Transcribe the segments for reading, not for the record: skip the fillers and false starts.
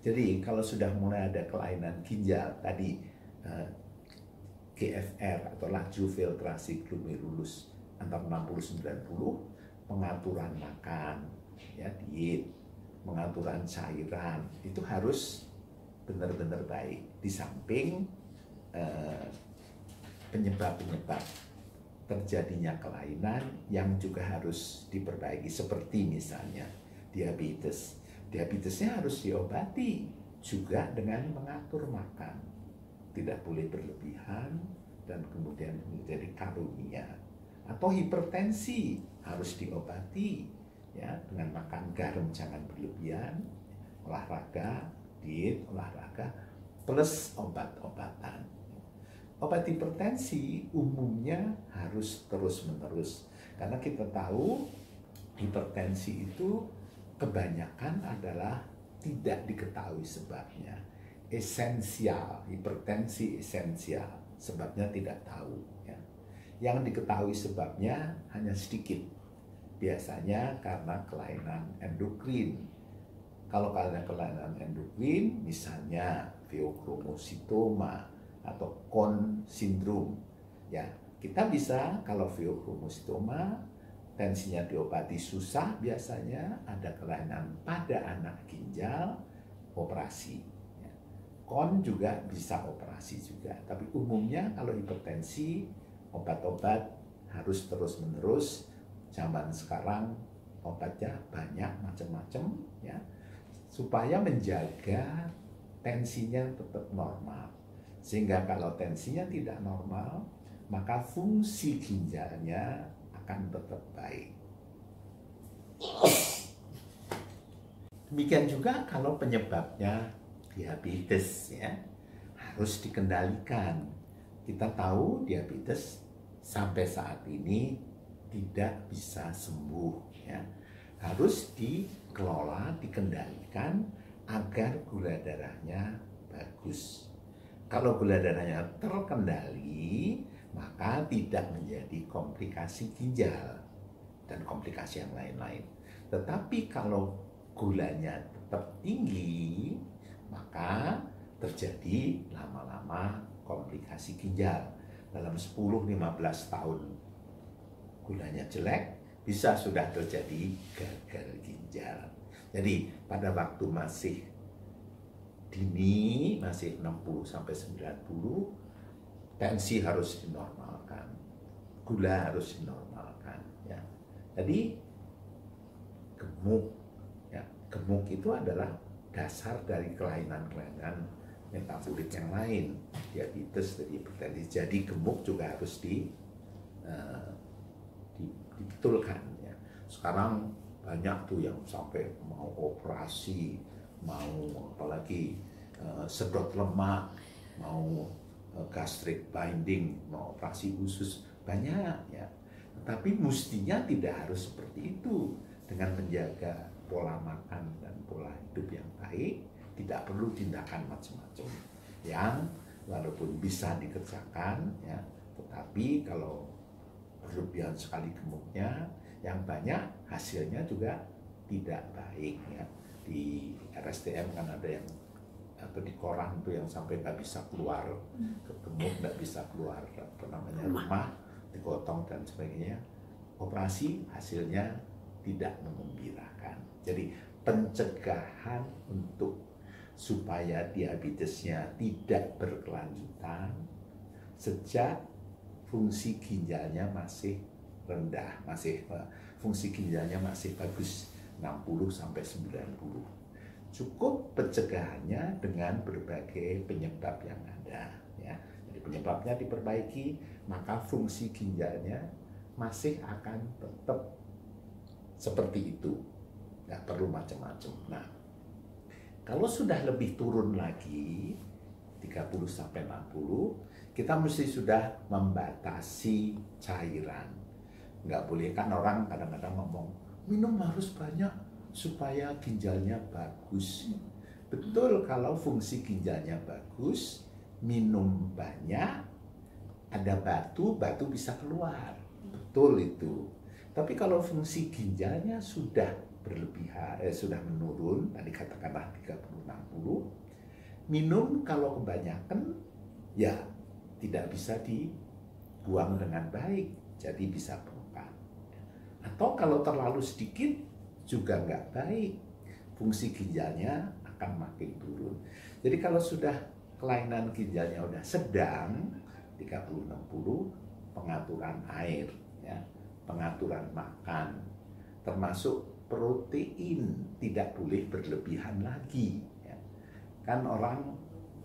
Jadi kalau sudah mulai ada kelainan ginjal tadi, GFR atau laju filtrasi glomerulus antara 60-90, pengaturan makan, ya diet, pengaturan cairan itu harus benar-benar baik. Di samping penyebab-penyebab terjadinya kelainan yang juga harus diperbaiki, seperti misalnya diabetes. Diabetesnya harus diobati juga dengan mengatur makan, tidak boleh berlebihan dan kemudian menjadi karunia. Atau hipertensi harus diobati ya dengan makan garam jangan berlebihan, olahraga, diet, olahraga plus obat-obatan. Obat hipertensi umumnya harus terus-menerus karena kita tahu hipertensi itu kebanyakan adalah tidak diketahui sebabnya. Esensial, hipertensi esensial, sebabnya tidak tahu. Ya. Yang diketahui sebabnya hanya sedikit. Biasanya karena kelainan endokrin. Kalau karena kelainan endokrin, misalnya pheochromocytoma atau Conn syndrome, ya kita bisa kalau pheochromocytoma tensinya diobati susah, biasanya ada kelainan pada anak ginjal, operasi. Conn juga bisa operasi juga, tapi umumnya kalau hipertensi, obat-obat harus terus-menerus. Zaman sekarang obatnya banyak macam-macam, ya, supaya menjaga tensinya tetap normal. Sehingga kalau tensinya tidak normal, maka fungsi ginjalnya akan tetap baik. Demikian juga kalau penyebabnya diabetes, ya, harus dikendalikan. Kita tahu diabetes sampai saat ini tidak bisa sembuh, ya. Harus dikelola, dikendalikan agar gula darahnya bagus. Kalau gula darahnya terkendali, maka tidak menjadi komplikasi ginjal dan komplikasi yang lain-lain. Tetapi kalau gulanya tetap tinggi, maka terjadi lama-lama komplikasi ginjal. Dalam 10-15 tahun gulanya jelek, bisa sudah terjadi gagal ginjal. Jadi pada waktu masih dini, masih 60-90, tensi harus dinormalkan, gula harus dinormalkan, ya. Jadi gemuk, ya, gemuk itu adalah dasar dari kelainan-kelainan metabolik yang lain, diabetes, hipertensi. Jadi gemuk juga harus dibetulkan, ya. Sekarang banyak tuh yang sampai mau operasi, mau apalagi sedot lemak, mau gastric binding, mau operasi khusus, banyak, ya. Tapi mestinya tidak harus seperti itu. Dengan menjaga pola makan dan pola hidup yang baik, tidak perlu tindakan macam-macam yang walaupun bisa dikerjakan, ya, tetapi kalau berlebihan sekali gemuknya, yang banyak hasilnya juga tidak baik, ya. Di RSTM kan ada yang atau di koran tuh yang sampai nggak bisa keluar, gemuk nggak bisa keluar apa namanya rumah, digotong dan sebagainya. Operasi hasilnya tidak mengembirakan. Jadi pencegahan untuk supaya diabetesnya tidak berkelanjutan sejak fungsi ginjalnya masih rendah, fungsi ginjalnya masih bagus 60-90. Cukup pencegahannya dengan berbagai penyebab yang ada, ya. Jadi penyebabnya diperbaiki, maka fungsi ginjalnya masih akan tetap seperti itu, nggak perlu macam-macam. Nah, kalau sudah lebih turun lagi 30-60, kita mesti sudah membatasi cairan. Nggak boleh, kan orang kadang-kadang ngomong minum harus banyak supaya ginjalnya bagus. Betul, kalau fungsi ginjalnya bagus, minum banyak, ada batu bisa keluar. Betul itu. Tapi kalau fungsi ginjalnya sudah berlebihan, sudah menurun, tadi katakanlah 30-60, minum kalau kebanyakan ya tidak bisa dibuang dengan baik, jadi bisa bengkak. Atau kalau terlalu sedikit juga nggak baik, fungsi ginjalnya akan makin turun. Jadi kalau sudah kelainan ginjalnya udah sedang 30-60, pengaturan air, ya, pengaturan makan, termasuk protein tidak boleh berlebihan lagi. Ya. Kan orang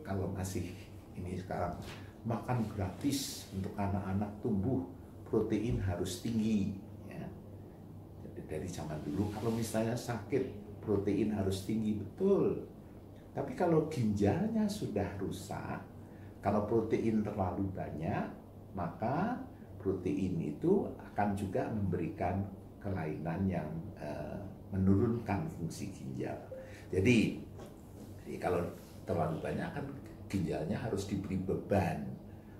kalau masih ini sekarang makan gratis untuk anak-anak tumbuh, protein harus tinggi. Ya. Jadi dari zaman dulu kalau misalnya sakit, protein harus tinggi, betul. Tapi kalau ginjalnya sudah rusak, kalau protein terlalu banyak, maka protein itu akan juga memberikan kelainan yang menurunkan fungsi ginjal. Jadi kalau terlalu banyak kan ginjalnya harus diberi beban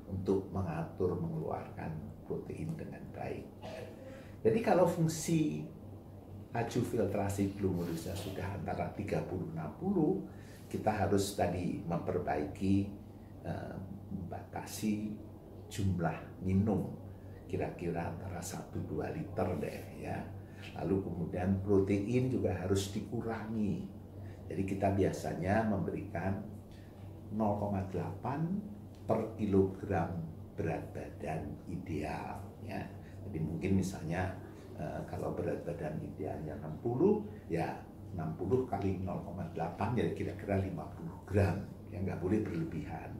untuk mengatur mengeluarkan protein dengan baik. Jadi kalau fungsi laju filtrasi glomerulusnya sudah antara 30-60, kita harus tadi memperbaiki, membatasi jumlah minum, kira-kira antara 1-2 liter deh ya. Lalu kemudian protein juga harus dikurangi. Jadi kita biasanya memberikan 0,8 per kilogram berat badan ideal ya. Jadi mungkin misalnya kalau berat badan idealnya 60, ya 60 kali 0,8 ya kira-kira 50 gram. Ya nggak boleh berlebihan.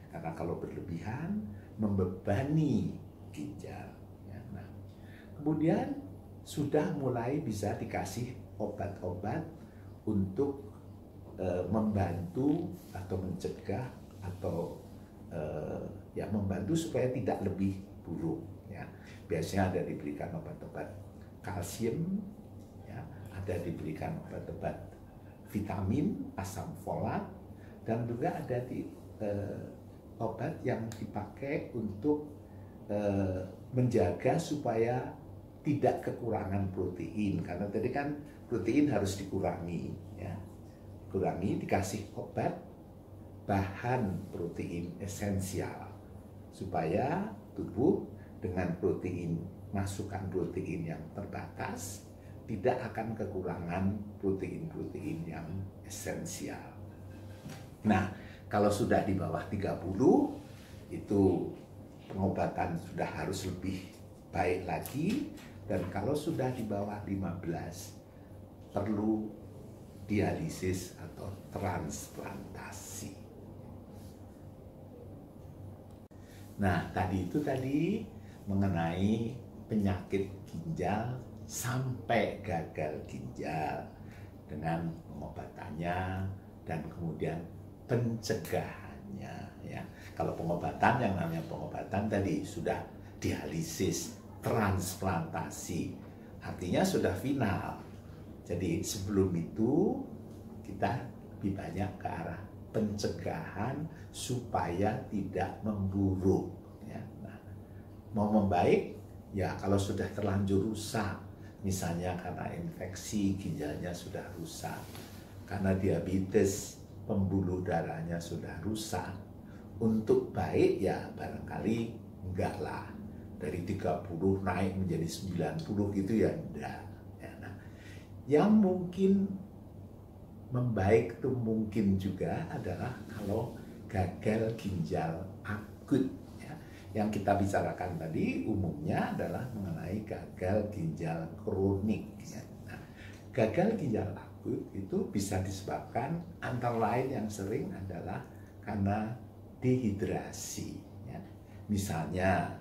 Karena kalau berlebihan membebani ginjal. Ya. Nah, kemudian sudah mulai bisa dikasih obat-obat untuk membantu atau mencegah atau ya membantu supaya tidak lebih buruk. Ya. Biasanya ada diberikan obat-obat kalsium, ya, ada diberikan obat-obat vitamin, asam folat, dan juga ada obat yang dipakai untuk menjaga supaya tidak kekurangan protein, karena tadi kan protein harus dikurangi, ya. Kurangi, dikasih obat bahan protein esensial supaya tubuh dengan protein, masukan protein yang terbatas tidak akan kekurangan protein-protein yang esensial. Nah, kalau sudah di bawah 30 itu pengobatan sudah harus lebih baik lagi, dan kalau sudah di bawah 15 perlu dialisis atau transplantasi. Nah, tadi mengenai penyakit ginjal sampai gagal ginjal dengan pengobatannya dan kemudian pencegahannya ya. Kalau pengobatan, yang namanya pengobatan tadi sudah dialisis, transplantasi, artinya sudah final. Jadi sebelum itu kita lebih banyak ke arah pencegahan supaya tidak memburuk. Ya. Nah, mau membaik ya kalau sudah terlanjur rusak, misalnya karena infeksi ginjalnya sudah rusak, karena diabetes pembuluh darahnya sudah rusak, untuk baik ya barangkali enggak lah dari 30 naik menjadi 90 gitu ya enggak. Yang mungkin membaik itu mungkin juga adalah kalau gagal ginjal akut. Ya. Yang kita bicarakan tadi umumnya adalah mengenai gagal ginjal kronik. Ya. Nah, gagal ginjal akut itu bisa disebabkan antara lain yang sering adalah karena dehidrasi. Ya. Misalnya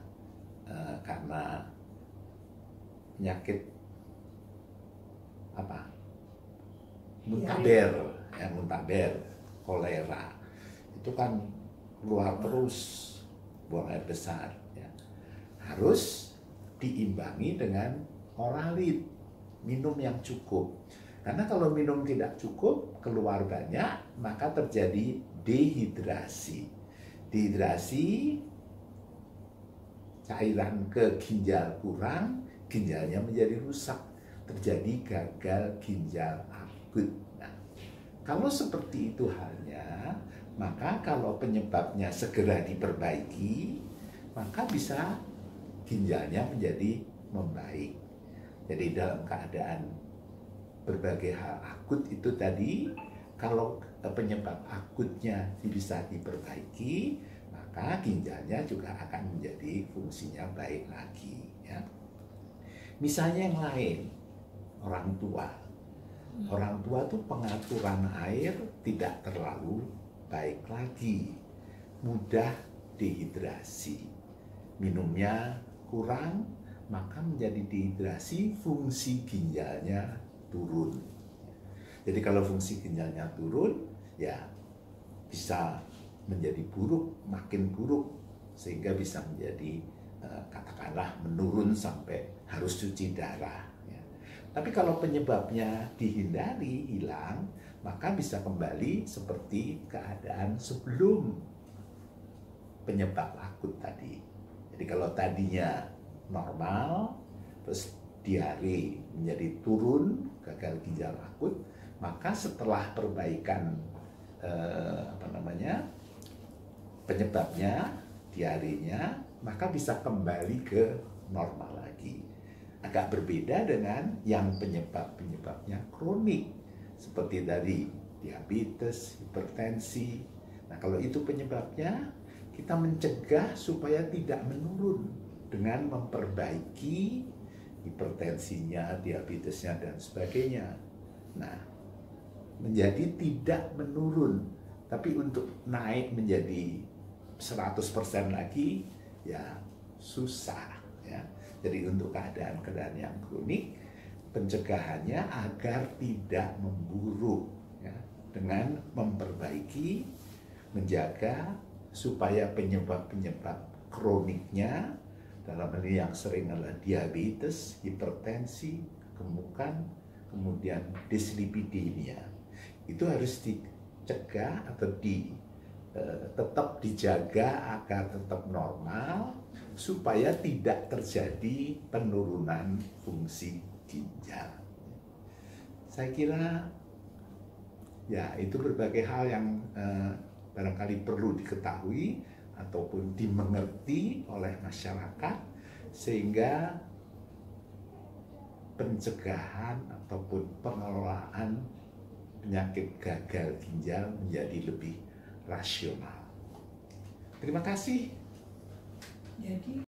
karena penyakit muntaber, ya muntaber, kolera, itu kan keluar terus, buang air besar, ya. Harus diimbangi dengan oralit, minum yang cukup. Karena kalau minum tidak cukup, keluar banyak, maka terjadi dehidrasi. Dehidrasi, cairan ke ginjal kurang, ginjalnya menjadi rusak, terjadi gagal ginjal akut. Nah, kalau seperti itu halnya, maka kalau penyebabnya segera diperbaiki, maka bisa ginjalnya menjadi membaik. Jadi dalam keadaan berbagai hal akut itu tadi, kalau penyebab akutnya bisa diperbaiki, maka ginjalnya juga akan menjadi fungsinya baik lagi. Ya. Misalnya yang lain, orang tua. Orang tua tuh pengaturan air tidak terlalu baik lagi, mudah dehidrasi, minumnya kurang, maka menjadi dehidrasi, fungsi ginjalnya turun. Jadi kalau fungsi ginjalnya turun, ya bisa menjadi buruk, makin buruk, sehingga bisa menjadi katakanlah menurun sampai harus cuci darah. Ya. Tapi kalau penyebabnya dihindari, hilang, maka bisa kembali seperti keadaan sebelum penyebab akut tadi. Jadi kalau tadinya normal, terus diare menjadi turun, gagal ginjal akut, maka setelah perbaikan penyebabnya, diarenya, maka bisa kembali ke normal lagi. Agak berbeda dengan yang penyebabnya kronik, seperti dari diabetes, hipertensi. Nah, kalau itu penyebabnya, kita mencegah supaya tidak menurun dengan memperbaiki hipertensinya, diabetesnya, dan sebagainya. Nah, menjadi tidak menurun, tapi untuk naik menjadi 100% lagi, ya susah. Ya. Jadi untuk keadaan-keadaan yang kronik, pencegahannya agar tidak memburuk, ya, dengan memperbaiki, menjaga supaya penyebab-penyebab kroniknya, dalam hal ini yang sering adalah diabetes, hipertensi, kegemukan, kemudian dislipidemia, itu harus dicegah atau tetap dijaga agar tetap normal, supaya tidak terjadi penurunan fungsi ginjal. Saya kira ya itu berbagai hal yang barangkali perlu diketahui ataupun dimengerti oleh masyarakat, sehingga pencegahan ataupun pengelolaan penyakit gagal ginjal menjadi lebih rasional. Terima kasih. Jadi